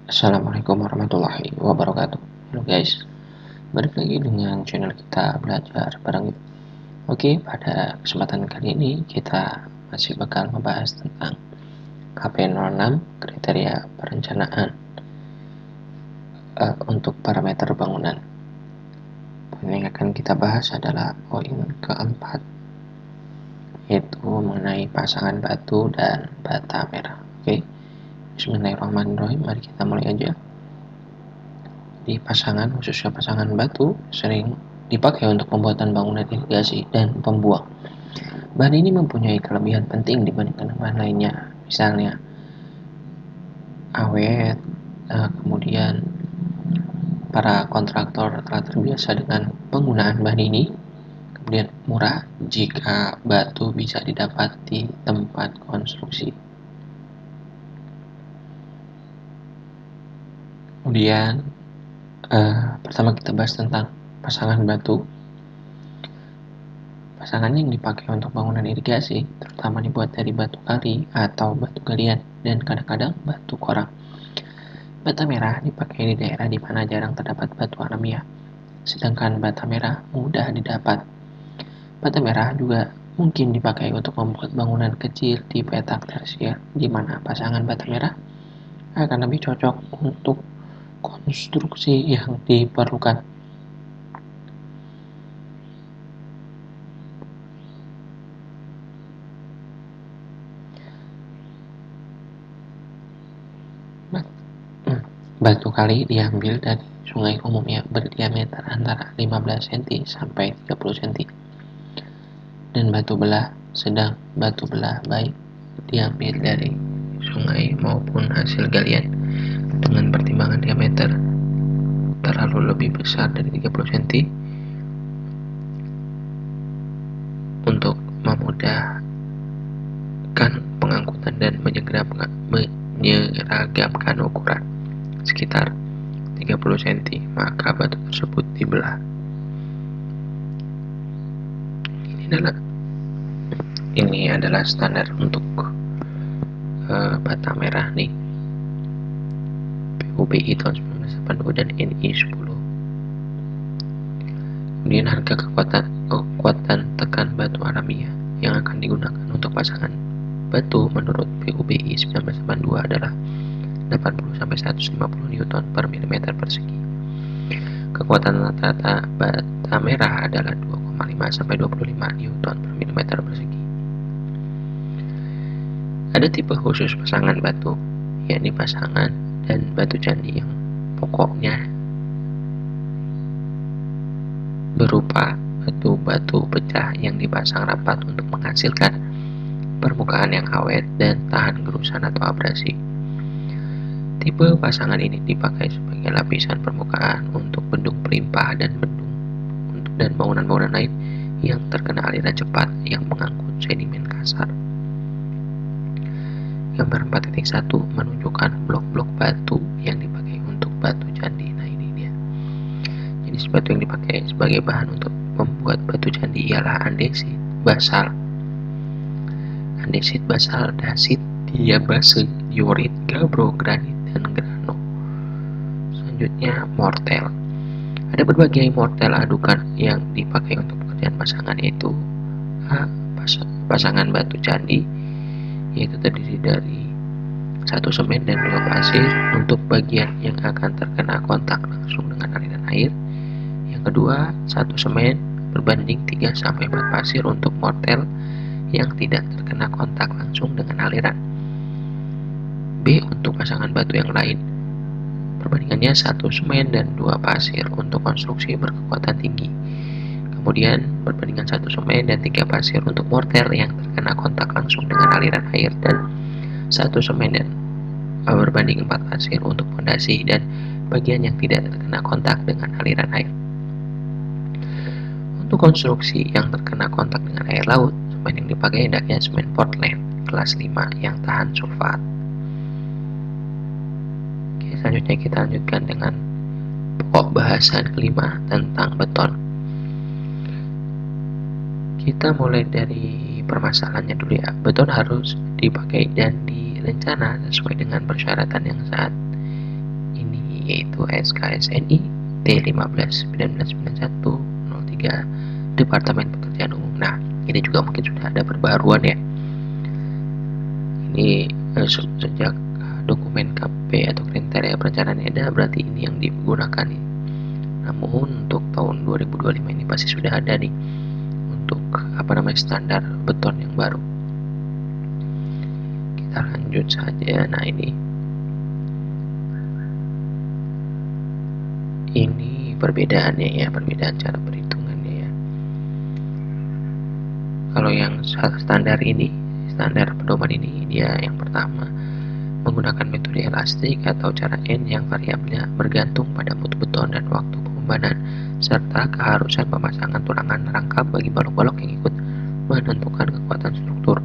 Assalamualaikum warahmatullahi wabarakatuh. Halo guys, balik lagi dengan channel kita belajar bareng itu. Oke, pada kesempatan kali ini kita masih bakal membahas tentang KP06 kriteria perencanaan untuk parameter bangunan. Poin yang akan kita bahas adalah poin keempat, yaitu mengenai pasangan batu dan bata merah. Oke, Bismillahirrahmanirrahim, mari kita mulai aja. Di pasangan, khususnya pasangan batu, sering dipakai untuk pembuatan bangunan irigasi dan pembuang. Bahan ini mempunyai kelebihan penting dibandingkan bahan lainnya, misalnya awet, kemudian para kontraktor telah terbiasa dengan penggunaan bahan ini, kemudian murah jika batu bisa didapat di tempat konstruksi. Kemudian pertama kita bahas tentang pasangan batu. Pasangan yang dipakai untuk bangunan irigasi terutama dibuat dari batu kali atau batu galian dan kadang-kadang batu korang. Bata merah dipakai di daerah di mana jarang terdapat batu alamiah, sedangkan bata merah mudah didapat. Bata merah juga mungkin dipakai untuk membuat bangunan kecil di petak tersier, di mana pasangan bata merah akan lebih cocok untuk konstruksi yang diperlukan. Batu kali diambil dari sungai umumnya berdiameter antara 15 cm sampai 30 cm. Dan batu belah sedang batu belah baik diambil dari sungai maupun hasil galian dengan pertimbangan diameter terlalu lebih besar dari 30 cm untuk memudahkan pengangkutan dan menyeragamkan ukuran sekitar 30 cm, maka batu tersebut dibelah. Ini adalah standar untuk bata merah nih, PUBI tahun 1982 dan NI 10. Kemudian harga kekuatan tekan batu alamiah yang akan digunakan untuk pasangan batu menurut PUBI 1982 adalah 80-150 Newton per mm persegi. Kekuatan rata-rata bata merah adalah 2,5-25 Newton per mm persegi. Ada tipe khusus pasangan batu, yakni pasangan dan batu candi yang pokoknya berupa batu-batu pecah yang dipasang rapat untuk menghasilkan permukaan yang awet dan tahan gerusan atau abrasi. Tipe pasangan ini dipakai sebagai lapisan permukaan untuk bendung pelimpah dan bangunan-bangunan lain yang terkena aliran cepat yang mengangkut sedimen kasar. Gambar 4.1 menunjukkan blok-blok batu yang dipakai untuk batu candi. Nah, ini dia. Jenis batu yang dipakai sebagai bahan untuk membuat batu candi ialah andesit, basal, dasit, diabase, diorit, gabbro, granit, dan grano. Selanjutnya mortel. Ada berbagai mortel adukan yang dipakai untuk pekerjaan pasangan, yaitu pasangan batu candi, yaitu terdiri dari 1 semen dan 2 pasir untuk bagian yang akan terkena kontak langsung dengan aliran air. Yang kedua, 1 semen berbanding 3-4 pasir untuk mortel yang tidak terkena kontak langsung dengan aliran. B. Untuk pasangan batu yang lain, perbandingannya 1 semen dan 2 pasir untuk konstruksi berkekuatan tinggi. Kemudian perbandingan 1 semen dan 3 pasir untuk mortel yang terkena kontak langsung dengan aliran air, dan 1 semen dan berbanding 4 pasir untuk fondasi dan bagian yang tidak terkena kontak dengan aliran air. Untuk konstruksi yang terkena kontak dengan air laut, semen yang dipakai hendaknya semen Portland kelas 5 yang tahan sulfat. Oke, selanjutnya kita lanjutkan dengan pokok bahasan kelima tentang beton. Kita mulai dari permasalahannya dulu ya. Beton harus dipakai dan direncana sesuai dengan persyaratan yang saat yaitu SKSNI T15-1991-03 Departemen Pekerjaan Umum. Nah, ini juga mungkin sudah ada perbaruan ya. Ini sejak dokumen KP atau kriteria perencanaan ada, berarti ini yang digunakan nih. Namun untuk tahun 2025 ini pasti sudah ada nih untuk standar beton yang baru. Kita lanjut saja. Nah, ini perbedaannya ya, perbedaan cara perhitungannya ya. Kalau yang standar pedoman ini, dia yang pertama menggunakan metode elastik atau cara N yang variabelnya bergantung pada mutu beton dan waktu pembebanan serta keharusan pemasangan tulangan rangkap bagi balok-balok yang ikut menentukan kekuatan struktur.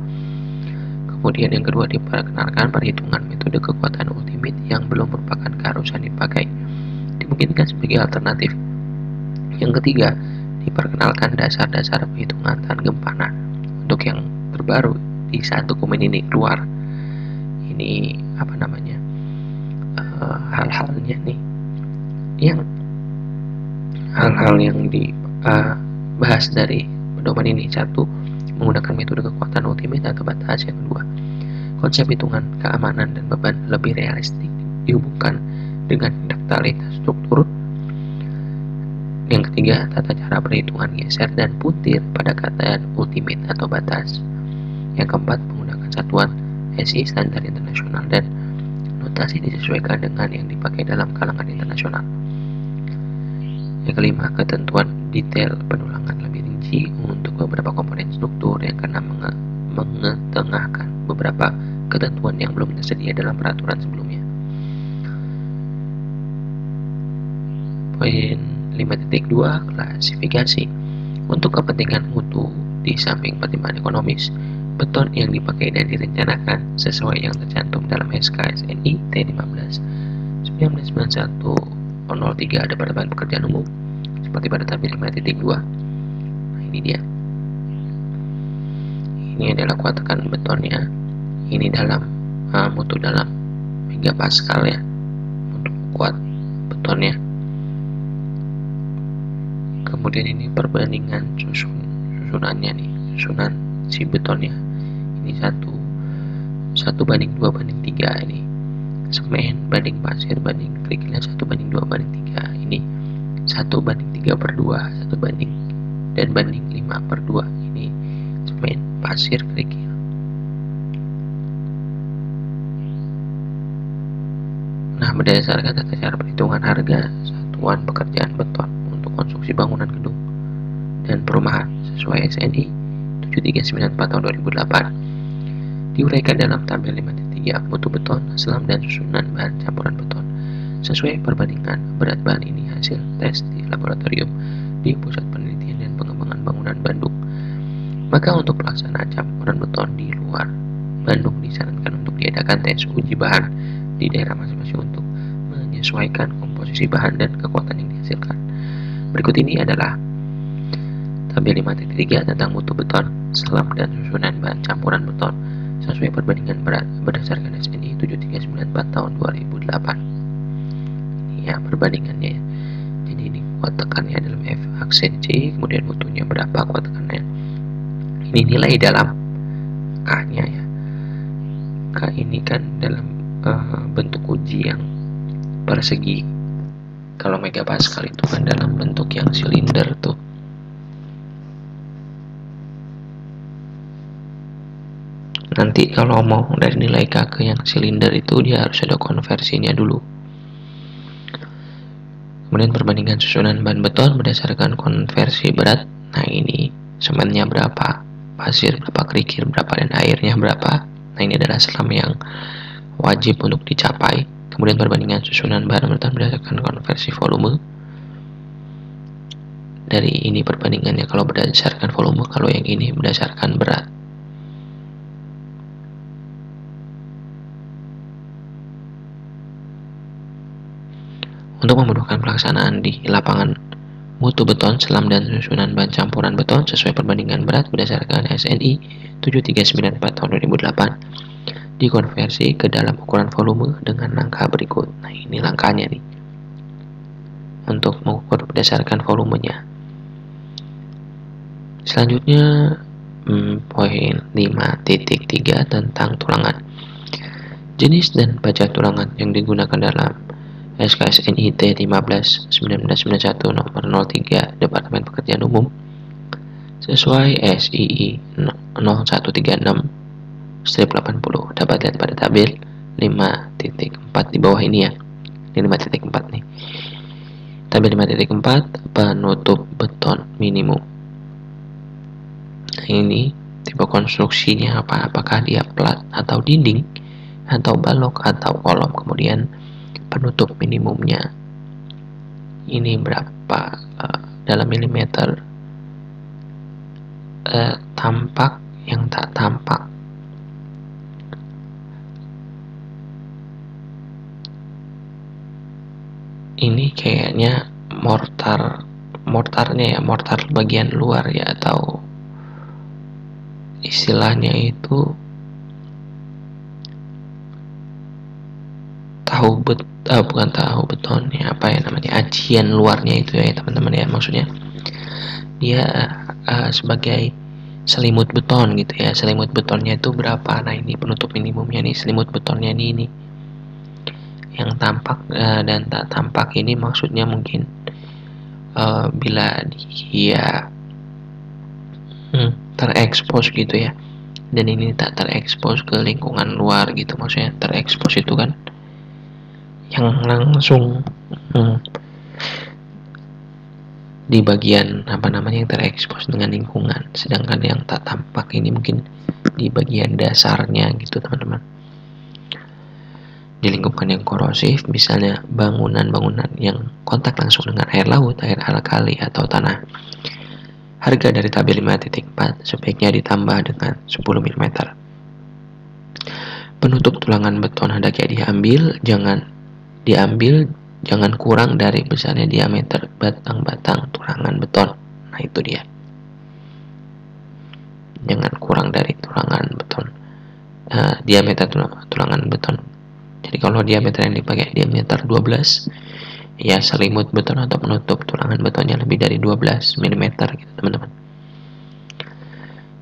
Kemudian yang kedua, diperkenalkan perhitungan metode kekuatan ultimate yang belum merupakan keharusan dipakai, dimungkinkan sebagai alternatif. Yang ketiga, diperkenalkan dasar-dasar perhitungan tahan gempa. Nah, untuk yang terbaru di saat dokumen ini keluar, ini hal-halnya nih, hal-hal yang dibahas dari pedoman ini. Satu, menggunakan metode kekuatan ultimate atau batas. Yang kedua, konsep hitungan keamanan dan beban lebih realistik dihubungkan dengan daktalitas struktur. Yang ketiga, tata cara perhitungan geser dan puntir pada kata ultimate atau batas. Yang keempat, menggunakan satuan SI standar internasional dan notasi disesuaikan dengan yang dipakai dalam kalangan internasional. Yang kelima, ketentuan detail penulangan lebih rinci untuk beberapa komponen struktur yang karena mengetengahkan beberapa ketentuan yang belum tersedia dalam peraturan sebelumnya. Poin 5.2, klasifikasi. Untuk kepentingan mutu, di samping pertimbangan ekonomis, beton yang dipakai dan direncanakan sesuai yang tercantum dalam SKSNI T15-1991-03 Departemen Pekerjaan Umum seperti pada tabel 5.2. Nah, ini dia. Ini adalah kuat tekan betonnya. Ini dalam mutu dalam megapascal ya untuk kuat betonnya. Kemudian ini perbandingan susunannya nih, susunan si betonnya. Ini 1:2:3 ini. Semen banding pasir banding kerikilnya 1:2:3. Ini 1:3/2, 1 banding dan banding 5/2. Ini semen, pasir, kerikil. Nah, berdasarkan tata cara perhitungan harga satuan pekerjaan beton untuk konstruksi bangunan gedung dan perumahan sesuai SNI 7394/2008 diuraikan dalam tabel 5.3 mutu beton, selam dan susunan bahan campuran beton sesuai perbandingan berat bahan. Ini hasil tes di laboratorium di Pusat Penelitian dan Pengembangan Bangunan Bandung. Maka untuk pelaksanaan campuran beton di luar Bandung disarankan untuk diadakan tes uji bahan di daerah masing-masing untuk menyesuaikan komposisi bahan dan kekuatan yang dihasilkan. Berikut ini adalah tabel 5.3 tentang mutu beton, selam dan susunan bahan campuran beton sesuai perbandingan berat berdasarkan SNI 7394/2008. Ini ya perbandingannya ya. Jadi ini kuat tekannya dalam F aksen C, kemudian mutunya berapa kuat tekannya. Ini nilai dalam K-nya ya. K ini kan dalam bentuk uji yang persegi. Kalau megapascal itu kan dalam bentuk yang silinder tuh. Nanti kalau mau dari nilai K ke yang silinder itu dia harus ada konversinya dulu. Kemudian perbandingan susunan bahan beton berdasarkan konversi berat. Nah, ini semennya berapa, pasir berapa, kerikil berapa, dan airnya berapa. Nah, ini adalah selam yang wajib untuk dicapai. Kemudian perbandingan susunan bahan beton berdasarkan konversi volume. Dari ini perbandingannya kalau berdasarkan volume, kalau yang ini berdasarkan berat. Untuk memudahkan pelaksanaan di lapangan, mutu beton, selam dan susunan bahan campuran beton sesuai perbandingan berat berdasarkan SNI 7394/2008 dikonversi ke dalam ukuran volume dengan langkah berikut. Nah, ini langkahnya nih. untuk mengukur berdasarkan volumenya. Selanjutnya poin 5.3 tentang tulangan. Jenis dan baca tulangan yang digunakan dalam SKS NIT 15/1991 nomor 03 Departemen Pekerjaan Umum sesuai SII 0136/80 dapat dilihat pada tabel 5.4 di bawah ini ya. Ini 5.4 nih. Tabel 5.4 penutup beton minimum. Nah, ini tipe konstruksinya apa? Apakah dia plat atau dinding atau balok atau kolom, kemudian penutup minimumnya ini berapa dalam milimeter, tampak yang tak tampak. Ini kayaknya mortarnya ya, mortar bagian luar ya, atau istilahnya itu bukan tahu beton ya, apa ya namanya, acian luarnya itu ya teman-teman ya, maksudnya dia sebagai selimut beton gitu ya. Selimut betonnya itu berapa? Nah, ini penutup minimumnya nih, selimut betonnya ini yang tampak dan tak tampak ini maksudnya mungkin bila dia terekspos gitu ya, dan ini tak terekspos ke lingkungan luar gitu. Maksudnya terekspos itu kan yang langsung di bagian apa namanya, yang terekspos dengan lingkungan, sedangkan yang tak tampak ini mungkin di bagian dasarnya gitu teman-teman. Di lingkungan yang korosif, misalnya bangunan-bangunan yang kontak langsung dengan air laut, air alkali atau tanah, harga dari tabel 5.4 sebaiknya ditambah dengan 10 mm. Penutup tulangan beton hendaknya jangan kurang dari besarnya diameter batang-batang tulangan beton. Nah, itu dia. Jangan kurang dari tulangan beton. Diameter tulangan beton. Jadi kalau diameter yang dipakai diameter 12, ya selimut beton atau penutup tulangan betonnya lebih dari 12 mm gitu teman-teman.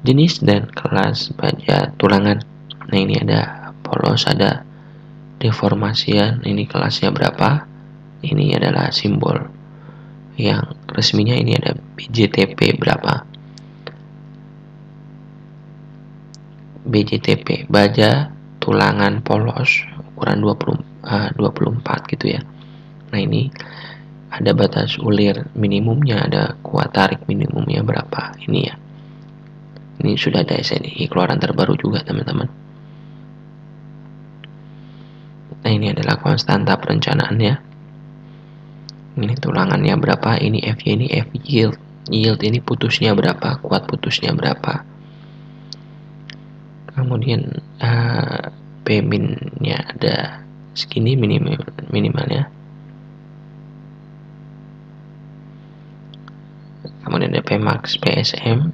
Jenis dan kelas baja tulangan. Nah, ini ada polos, ada deformasian. Ini kelasnya berapa? Ini adalah simbol yang resminya, ini ada BJTP berapa. BJTP, baja tulangan polos ukuran 24 gitu ya. Nah, ini ada batas ulir minimumnya, ada kuat tarik minimumnya berapa ini ya. Ini sudah ada SNI keluaran terbaru juga teman-teman. Nah, ini adalah konstanta perencanaannya. Ini tulangannya berapa, ini F, ini F yield ini putusnya berapa, kuat putusnya berapa. Kemudian P min nya ada segini minimalnya. Kemudian ada P max PSM.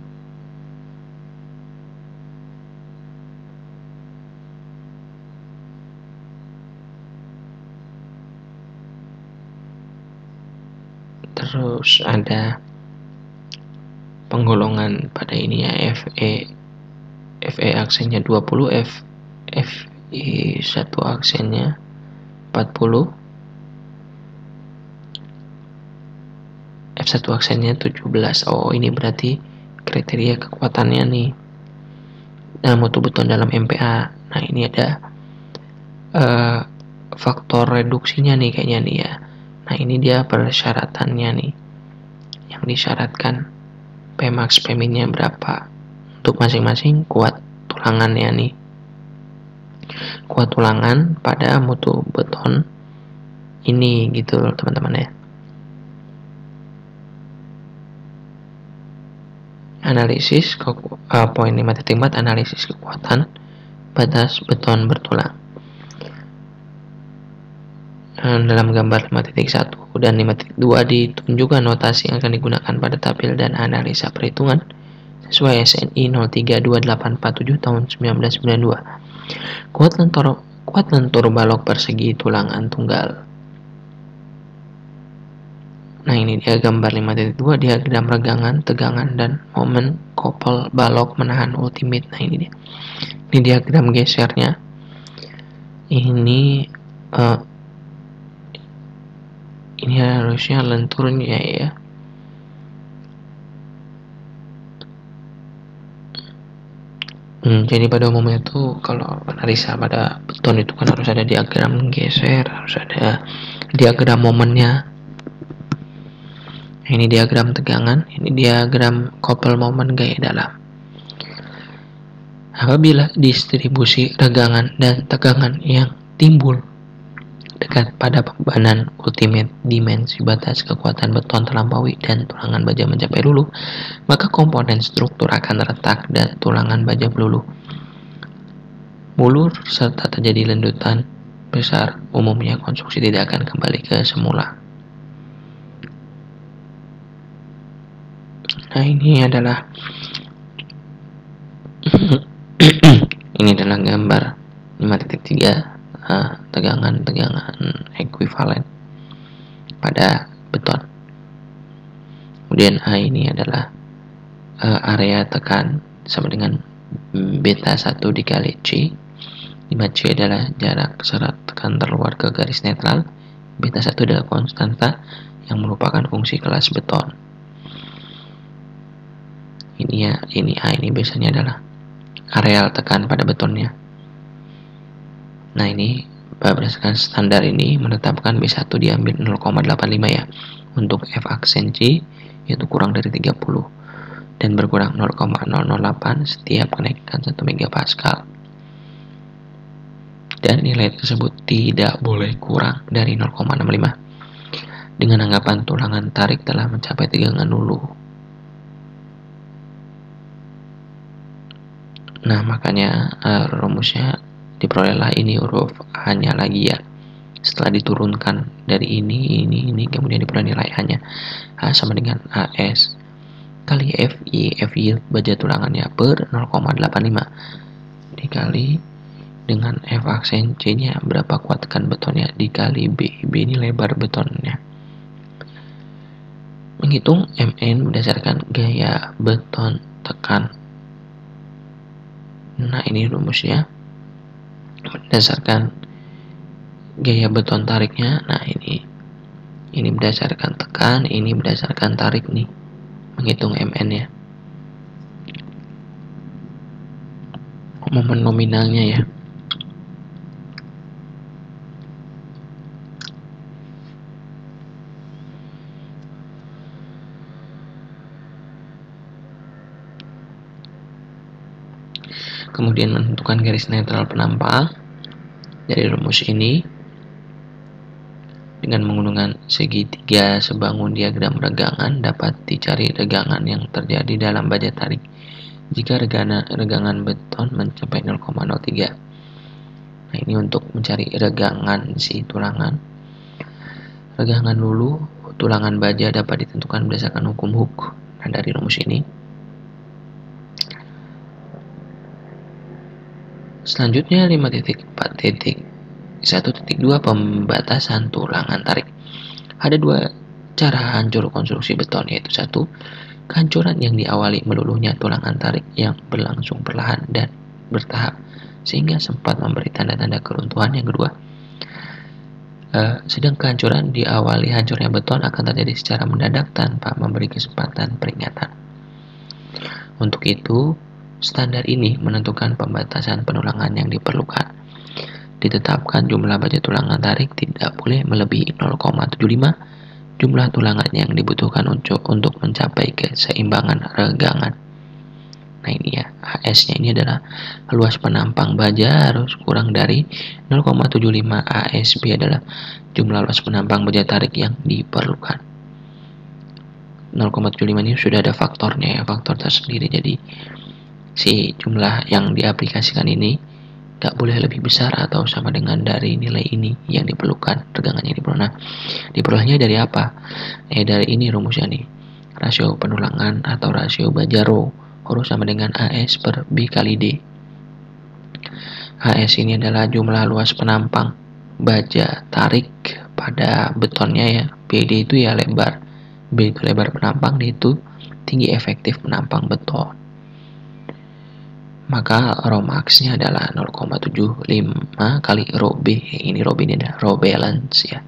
Terus ada penggolongan pada ini ya, FE aksennya 20, FI 1 aksennya 40, F1 aksennya 17. Oh, ini berarti kriteria kekuatannya nih. Nah, mutu beton dalam MPa. Nah, ini ada faktor reduksinya nih kayaknya nih ya. Nah, ini dia persyaratannya nih yang disyaratkan. P max P minnya berapa untuk masing-masing kuat tulangannya nih. Kuat tulangan pada mutu beton ini gitu loh teman-teman ya. Analisis poin 5.4 analisis kekuatan batas beton bertulang. Dalam gambar 5.1 dan 5.2 ditunjukkan notasi yang akan digunakan pada tabel dan analisa perhitungan sesuai SNI 032847 tahun 1992. Kuat lentur balok persegi tulangan tunggal. Nah, ini dia gambar 5.2, diagram regangan, tegangan, dan momen couple balok menahan ultimate. Nah, ini dia. Ini diagram gesernya. Ini harusnya lenturnya ya. Jadi pada umumnya itu kalau analisa pada beton itu kan harus ada diagram geser, harus ada diagram momennya. Ini diagram tegangan, ini diagram couple momen gaya dalam. Apabila distribusi regangan dan tegangan yang timbul dekat pada bebanan ultimate, dimensi batas kekuatan beton terlampaui dan tulangan baja mencapai luluh, maka komponen struktur akan retak dan tulangan baja meluluh, mulur, serta terjadi lendutan besar. Umumnya konstruksi tidak akan kembali ke semula. Nah, ini adalah ini adalah gambar 5.3 tegangan ekuivalen pada beton. Kemudian A ini adalah area tekan sama dengan beta 1 dikali C, di mana C adalah jarak serat tekan terluar ke garis netral. Beta 1 adalah konstanta yang merupakan fungsi kelas beton. Ini A ini biasanya adalah areal tekan pada betonnya. Nah, ini berdasarkan standar ini menetapkan B1 diambil 0,85 ya. Untuk F aksen C yaitu kurang dari 30 dan berkurang 0,008 setiap kenaikan 1 megapascal. Dan nilai tersebut tidak boleh kurang dari 0,65 dengan anggapan tulangan tarik telah mencapai tegangan luluh. Nah, makanya rumusnya diperolehlah ini huruf A-nya lagi ya. Setelah diturunkan dari ini kemudian diperoleh nilai A-nya. A sama dengan AS kali FI baja tulangannya per 0,85 dikali dengan F aksen C-nya berapa kuat tekan betonnya dikali B ini lebar betonnya. Menghitung MN berdasarkan gaya beton tekan. Nah, ini rumusnya berdasarkan gaya beton tariknya. Nah, ini berdasarkan tekan, ini berdasarkan tarik nih. Menghitung MN ya. Momen nominalnya ya. Kemudian menentukan garis netral penampang dari rumus ini dengan menggunakan segitiga sebangun diagram regangan dapat dicari regangan yang terjadi dalam baja tarik jika regangan beton mencapai 0,03. Nah, ini untuk mencari regangan si tulangan. Regangan luluh tulangan baja dapat ditentukan berdasarkan hukum Hooke. Nah, dari rumus ini selanjutnya 5.4.1.2 pembatasan tulangan tarik. Ada dua cara hancur konstruksi beton, yaitu satu, kehancuran yang diawali meluluhnya tulangan tarik yang berlangsung perlahan dan bertahap sehingga sempat memberi tanda-tanda keruntuhan. Yang kedua, sedang kehancuran diawali hancurnya beton akan terjadi secara mendadak tanpa memberi kesempatan peringatan. Untuk itu, standar ini menentukan pembatasan penulangan yang diperlukan. Ditetapkan jumlah baja tulangan tarik tidak boleh melebihi 0,75 jumlah tulangan yang dibutuhkan untuk mencapai keseimbangan regangan. Nah, ini ya, AS-nya ini adalah luas penampang baja harus kurang dari 0,75 ASB adalah jumlah luas penampang baja tarik yang diperlukan. 0,75 ini sudah ada faktornya ya, faktor tersendiri. Jadi si jumlah yang diaplikasikan ini gak boleh lebih besar atau sama dengan dari nilai ini yang diperlukan, regangan yang diperlukan. Nah, diperolehnya dari apa? Dari ini rumusnya nih, rasio penulangan atau rasio baja rho harus sama dengan AS per B kali D. AS ini adalah jumlah luas penampang baja tarik pada betonnya ya, BD itu ya lebar B itu lebar penampang, D itu tinggi efektif penampang beton. Maka rho max-nya adalah 0,75 kali rho B. Ini rho B ini adalah rho balance ya.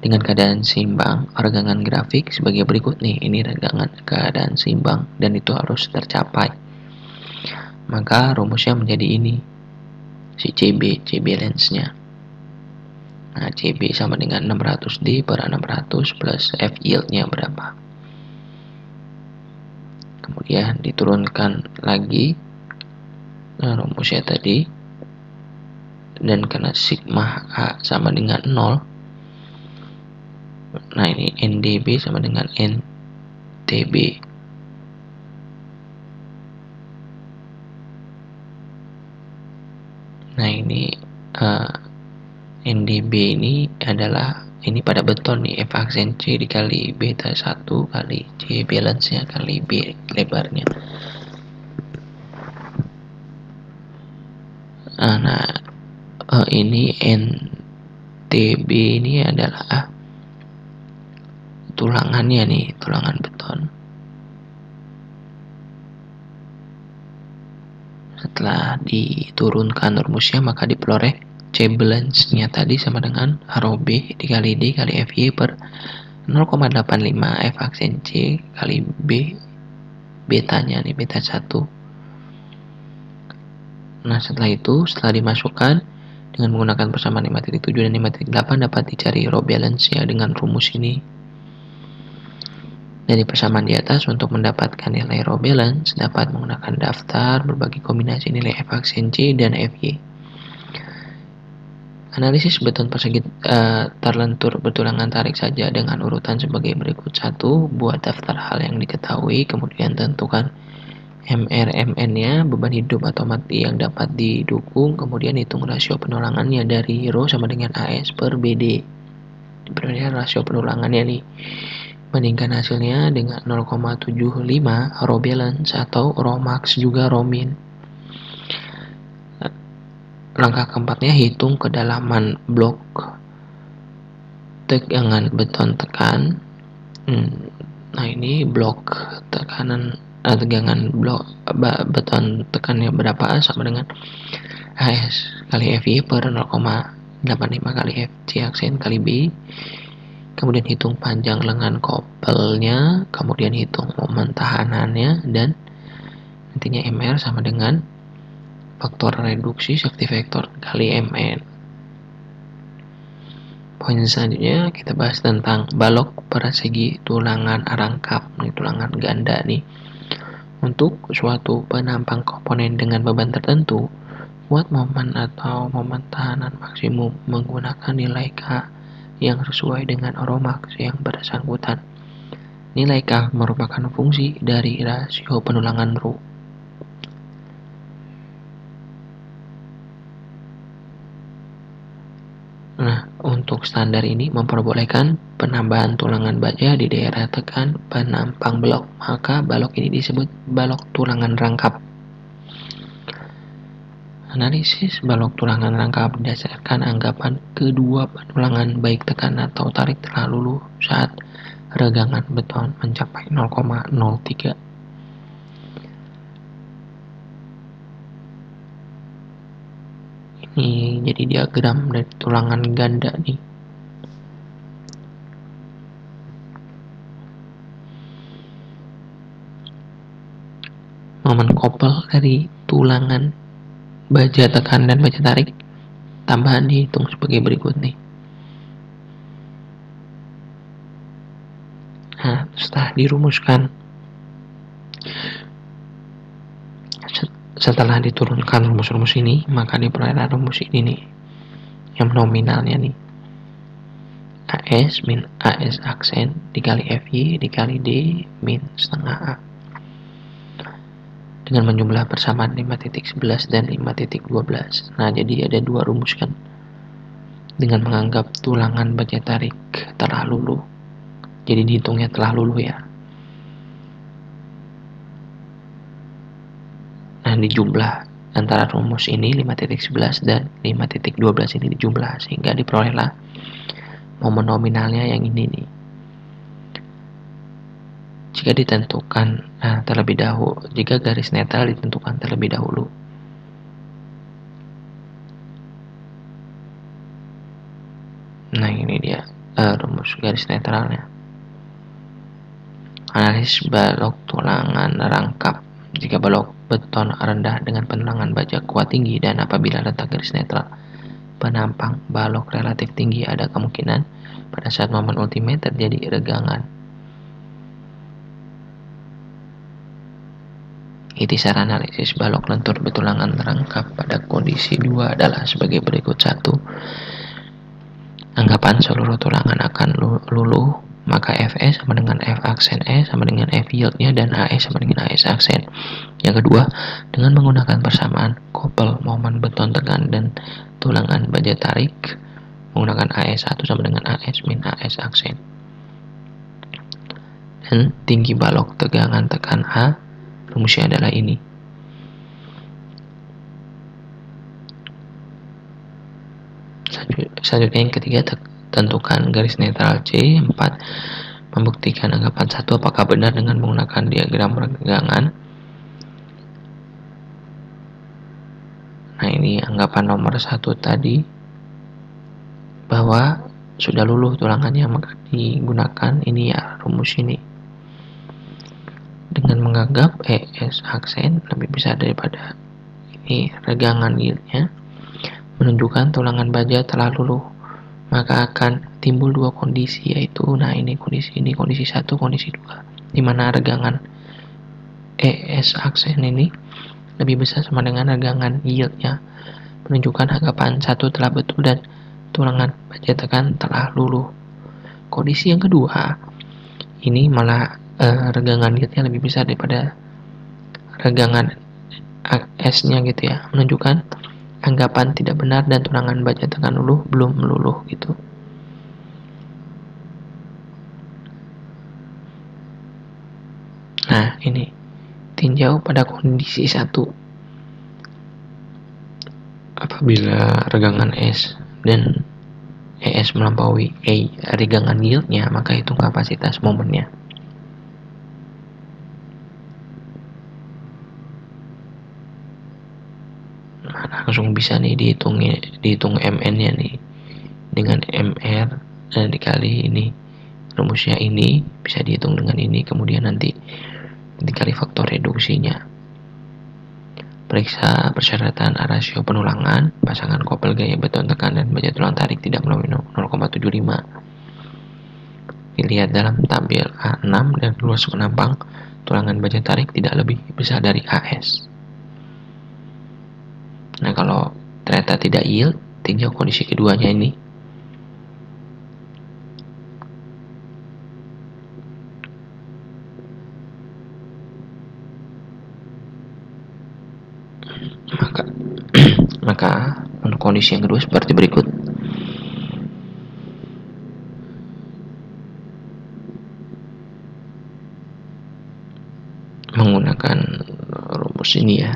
Dengan keadaan seimbang, regangan grafik sebagai berikut nih. Ini regangan keadaan seimbang dan itu harus tercapai. Maka rumusnya menjadi ini. Si CB balance-nya. Nah, CB sama dengan 600D per 600 plus F yield-nya berapa? Kemudian diturunkan lagi rumusnya tadi, dan karena sigma A sama dengan 0, nah ini NDB sama dengan NTB. Nah ini NDB ini adalah ini pada beton nih, F aksen C dikali beta 1 kali C balance nya kali B lebarnya. Nah ini NTB ini adalah tulangannya nih, tulangan beton. Setelah diturunkan rumusnya maka diperoleh C balance-nya tadi sama dengan rho B dikali D kali FY per 0,85 F aksen C kali B betanya nih, beta 1. Nah setelah itu, setelah dimasukkan dengan menggunakan persamaan 5.7 dan 5.8 dapat dicari rho balance ya dengan rumus ini. Dari persamaan di atas, untuk mendapatkan nilai rho balance dapat menggunakan daftar berbagai kombinasi nilai F aksen C dan FY. Analisis beton persegi terlentur bertulangan tarik saja dengan urutan sebagai berikut. 1. Buat daftar hal yang diketahui, kemudian tentukan MR/MN-nya, beban hidup atau mati yang dapat didukung, kemudian hitung rasio penulangannya dari rho sama dengan AS per BD. Diperoleh rasio penulangannya nih. Bandingkan hasilnya dengan 0,75 rho balance atau rho max juga rho min. Langkah keempatnya, hitung kedalaman blok tegangan beton tekan. Nah ini blok tekanan tegangan blok beton tekannya berapa, sama dengan AS kali FY per 0,85 kali FC aksen kali B. Kemudian hitung panjang lengan kopelnya, kemudian hitung momen tahanannya, dan nantinya MR sama dengan faktor reduksi sakti vektor kali Mn. Poin selanjutnya kita bahas tentang balok persegi tulangan rangkap, nih tulangan ganda nih. Untuk suatu penampang komponen dengan beban tertentu, buat momen atau momen tahanan maksimum menggunakan nilai K yang sesuai dengan rho max yang bersangkutan. Nilai K merupakan fungsi dari rasio penulangan rho. Nah, untuk standar ini memperbolehkan penambahan tulangan baja di daerah tekan penampang blok, maka balok ini disebut balok tulangan rangkap. Analisis balok tulangan rangkap berdasarkan anggapan kedua penulangan baik tekan atau tarik telah luluh saat regangan beton mencapai 0,03. Ini jadi diagram dari tulangan ganda nih. Momen kopel dari tulangan baja tekan dan baja tarik tambahan dihitung sebagai berikut nih. Nah, setelah dirumuskan, setelah diturunkan rumus-rumus ini, maka diperoleh rumus ini nih, yang nominalnya nih, AS min AS aksen dikali FY dikali D min setengah A, dengan menjumlah persamaan 5.11 dan 5.12. Nah, jadi ada dua rumus kan, dengan menganggap tulangan baja tarik telah luluh, jadi dihitungnya telah luluh ya. Nah, dijumlah antara rumus ini 5.11 dan 5.12 ini dijumlah sehingga diperolehlah momen nominalnya yang ini nih. jika ditentukan terlebih dahulu, jika garis netral ditentukan terlebih dahulu. Nah, ini dia rumus garis netralnya. Analisis balok tulangan rangkap. Jika balok beton rendah dengan penerangan baja kuat tinggi dan apabila letak garis netral penampang balok relatif tinggi, ada kemungkinan pada saat momen ultimate terjadi regangan. Ikhtisar analisis balok lentur betulangan rangkap pada kondisi 2 adalah sebagai berikut. 1. Anggapan seluruh tulangan akan luluh, maka Fs sama dengan F aksen E sama dengan F yieldnya dan AS sama dengan AS aksen. Yang kedua, dengan menggunakan persamaan kopel momen beton tekan dan tulangan baja tarik, menggunakan AS1 sama dengan AS min AS aksen. Dan tinggi balok tegangan tekan A, rumusnya adalah ini. Selanjutnya yang ketiga, tentukan garis netral C. 4. Membuktikan anggapan 1 apakah benar dengan menggunakan diagram regangan. Nah, ini anggapan nomor 1 tadi, bahwa sudah luluh tulangannya, maka digunakan ini ya, rumus ini. Dengan menganggap ES aksen lebih besar daripada ini regangan yieldnya, menunjukkan tulangan baja telah luluh, maka akan timbul dua kondisi, yaitu ini kondisi 1, kondisi 2, di mana regangan ES aksen ini lebih besar sama dengan regangan yieldnya, menunjukkan anggapan 1 telah betul dan tulangan baja tekan telah luluh. Kondisi yang kedua, ini malah regangan yieldnya lebih besar daripada regangan S-nya gitu ya, menunjukkan anggapan tidak benar dan tulangan baja tekan luluh belum meluluh gitu. Nah, ini tinjau pada kondisi 1. Apabila regangan S dan ES melampaui regangan yieldnya, maka hitung kapasitas momennya. Langsung bisa nih dihitung MN-nya nih dengan MR dikali ini, rumusnya ini bisa dihitung dengan ini, kemudian nanti dikali faktor reduksinya. Periksa persyaratan rasio penulangan pasangan kopel gaya beton tekan dan baja tulang tarik tidak melampaui 0,75. Dilihat dalam tabel A6 dan luas penampang tulangan baja tarik tidak lebih besar dari AS. Nah, kalau ternyata tidak yield, tinjau kondisi keduanya ini. Maka untuk kondisi yang kedua seperti berikut. Menggunakan rumus ini ya.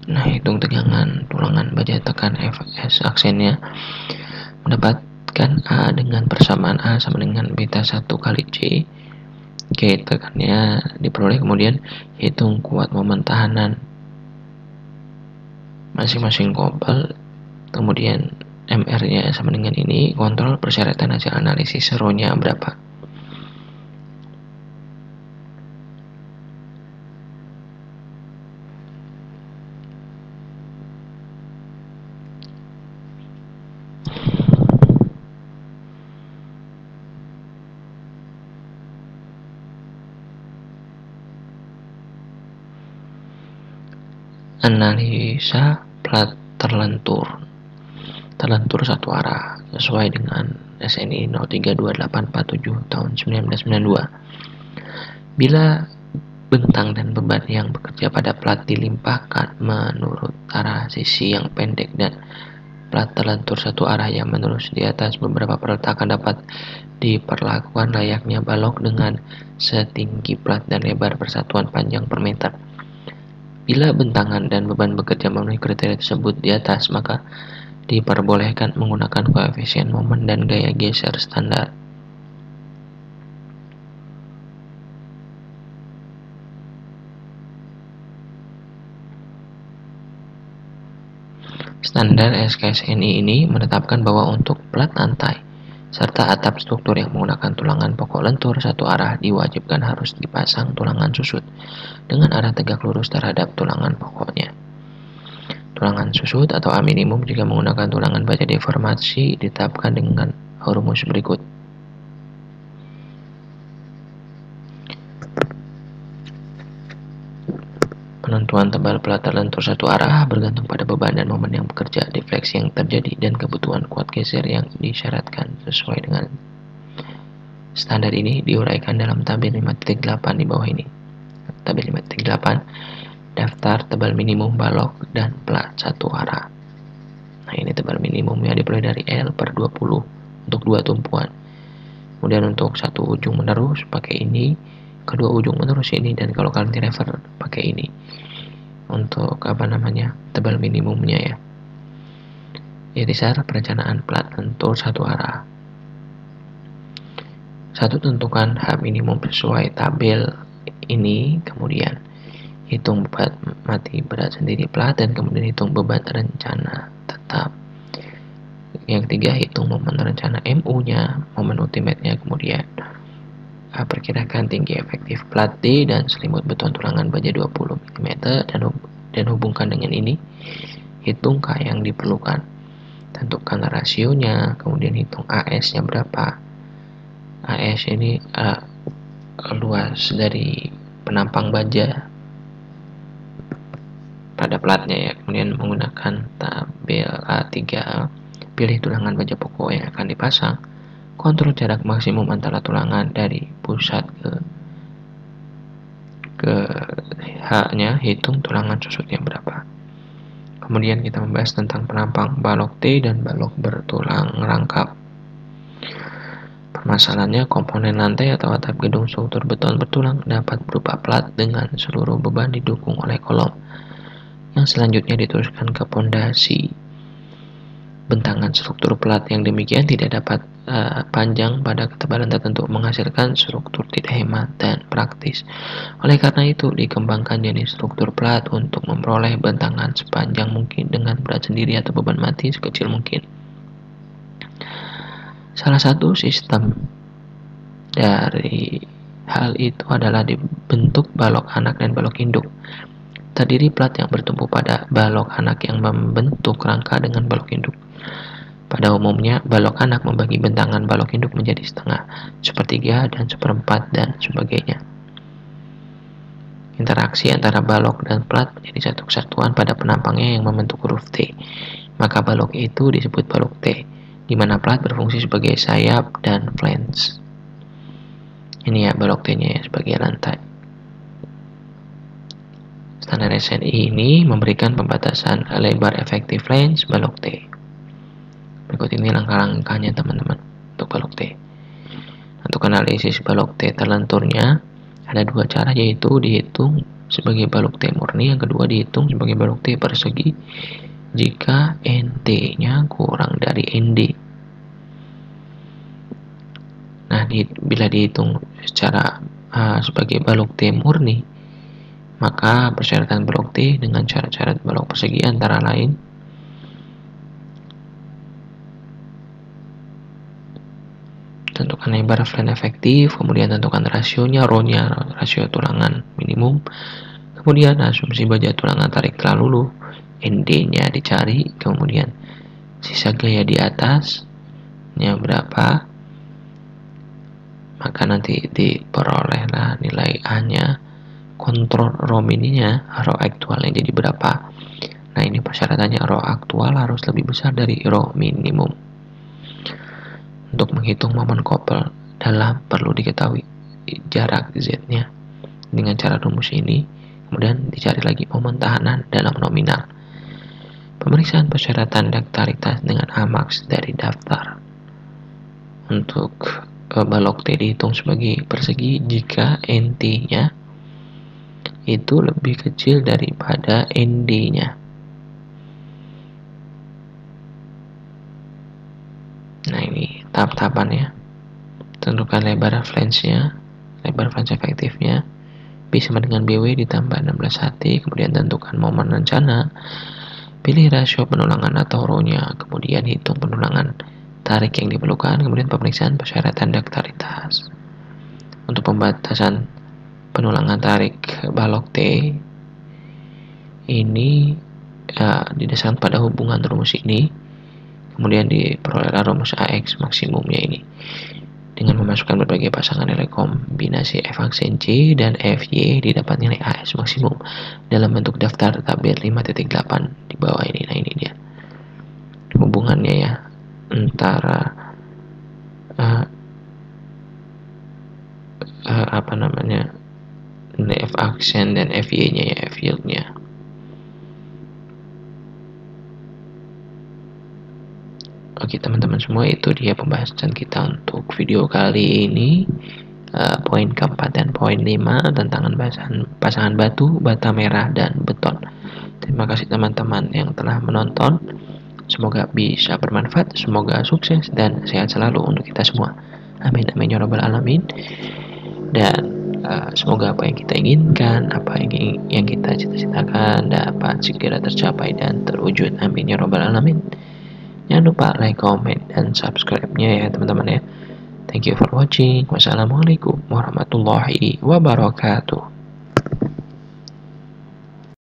Nah, hitung tegangan tulangan baja tekan Fs aksennya, mendapatkan A dengan persamaan A sama dengan beta 1 kali C. G tekannya diperoleh, kemudian hitung kuat momen tahanan masing-masing kopel, kemudian MR-nya sama dengan ini, kontrol persyaratan hasil analisis rho-nya berapa. Analisa plat terlentur satu arah sesuai dengan SNI 032847 tahun 1992. Bila bentang dan beban yang bekerja pada plat dilimpahkan menurut arah sisi yang pendek dan plat terlentur satu arah yang menerus di atas beberapa peletakan dapat diperlakukan layaknya balok dengan setinggi plat dan lebar persatuan panjang per meter. Bila bentangan dan beban bekerja memenuhi kriteria tersebut di atas, maka diperbolehkan menggunakan koefisien momen dan gaya geser standar. Standar SKSNI ini menetapkan bahwa untuk plat lantai serta atap struktur yang menggunakan tulangan pokok lentur satu arah diwajibkan harus dipasang tulangan susut dengan arah tegak lurus terhadap tulangan pokoknya. Tulangan susut atau A minimum jika menggunakan tulangan baja deformasi ditetapkan dengan rumus berikut. Penentuan tebal plat terlentur satu arah bergantung pada beban dan momen yang bekerja, defleksi yang terjadi, dan kebutuhan kuat geser yang disyaratkan sesuai dengan standar ini diuraikan dalam tabel 5.8 di bawah ini. Tabel 5.8 daftar tebal minimum balok dan plat satu arah. Nah, ini tebal minimumnya dimulai dari L per 20 untuk dua tumpuan. Kemudian untuk satu ujung menerus pakai ini, kedua ujung menerus ini, dan kalau kalian refer pakai ini. Untuk tebal minimumnya ya. Irisar perencanaan plat lentur satu arah. Satu, tentukan H minimum sesuai tabel ini, kemudian hitung beban mati berat sendiri plat, dan kemudian hitung beban rencana tetap. Yang ketiga, hitung momen rencana MU-nya, momen ultimate-nya, kemudian perkirakan tinggi efektif plat D dan selimut beton tulangan baja 20 mm dan hubungkan dengan ini. Hitung K yang diperlukan, tentukan rasionya, kemudian hitung AS-nya berapa. AS ini luas dari penampang baja pada platnya ya. Kemudian menggunakan tabel A3, pilih tulangan baja pokok yang akan dipasang. Kontrol jarak maksimum antara tulangan dari pusat ke H-nya, hitung tulangan susutnya berapa. Kemudian kita membahas tentang penampang balok T dan balok bertulang rangkap. Permasalahannya, komponen lantai atau atap gedung struktur beton bertulang dapat berupa plat dengan seluruh beban didukung oleh kolom yang selanjutnya diteruskan ke pondasi. Bentangan struktur plat yang demikian tidak dapat panjang pada ketebalan tertentu, menghasilkan struktur tidak hemat dan praktis. Oleh karena itu, dikembangkan jenis struktur plat untuk memperoleh bentangan sepanjang mungkin dengan berat sendiri atau beban mati sekecil mungkin. Salah satu sistem dari hal itu adalah dibentuk balok anak dan balok induk. Terdiri plat yang bertumpu pada balok anak yang membentuk rangka dengan balok induk. Pada umumnya, balok anak membagi bentangan balok induk menjadi setengah, sepertiga, dan seperempat, dan sebagainya. Interaksi antara balok dan plat menjadi satu kesatuan pada penampangnya yang membentuk huruf T. Maka balok itu disebut balok T, di mana plat berfungsi sebagai sayap dan flange. Ini ya balok T-nya ya, sebagai lantai. Standar SNI ini memberikan pembatasan lebar efektif flange balok T. Berikut ini langkah-langkahnya teman-teman untuk balok T. Untuk analisis balok T terlenturnya ada dua cara, yaitu dihitung sebagai balok T murni, yang kedua dihitung sebagai balok T persegi jika NT-nya kurang dari ND. Nah, bila dihitung secara sebagai balok T murni, maka persyaratan balok T dengan syarat-syarat balok persegi antara lain tentukan lebar flange efektif, kemudian tentukan rasionya, Rho-nya, rasio tulangan minimum, kemudian asumsi baja tulangan tarik lulu, ND-nya dicari, kemudian sisa gaya di atasnya berapa, maka nanti diperolehlah nilai A-nya, kontrol Rho mininya, Rho aktualnya jadi berapa. Nah, ini persyaratannya Rho aktual harus lebih besar dari Rho minimum. Untuk menghitung momen kopel dalam perlu diketahui jarak Z-nya dengan cara rumus ini, kemudian dicari lagi momen tahanan dalam nominal. Pemeriksaan persyaratan daktaritas dengan AMAX dari daftar. Untuk balok T dihitung sebagai persegi jika NT-nya itu lebih kecil daripada ND-nya. Nah, ini tahap-tahapannya. Tentukan lebar flange-nya, lebar flange efektifnya, B sama dengan BW ditambah 16 HT, kemudian tentukan momen rencana, pilih rasio penulangan atau rho-nya, kemudian hitung penulangan tarik yang diperlukan, kemudian pemeriksaan persyaratan daktaritas. Untuk pembatasan penulangan tarik balok T ini didasarkan pada hubungan rumus ini, kemudian diperolehlah rumus AX maksimumnya ini dengan memasukkan berbagai pasangan nilai kombinasi F aksen C dan FY didapat nilai AS maksimum dalam bentuk daftar tabel 5.8 di bawah ini. Nah, ini dia hubungannya ya antara F aksen dan FY-nya ya, F yield-nya. Oke teman-teman semua, itu dia pembahasan kita untuk video kali ini. Poin keempat dan poin 5 tentang pasangan batu, bata merah, dan beton. Terima kasih teman-teman yang telah menonton. Semoga bisa bermanfaat, semoga sukses dan sehat selalu untuk kita semua. Amin amin ya rabbal alamin. Dan semoga apa yang kita inginkan, apa yang kita cita-citakan dapat segera tercapai dan terwujud. Amin ya rabbal alamin. Jangan lupa like, comment, dan subscribe-nya ya teman-teman ya. Thank you for watching. Wassalamualaikum warahmatullahi wabarakatuh.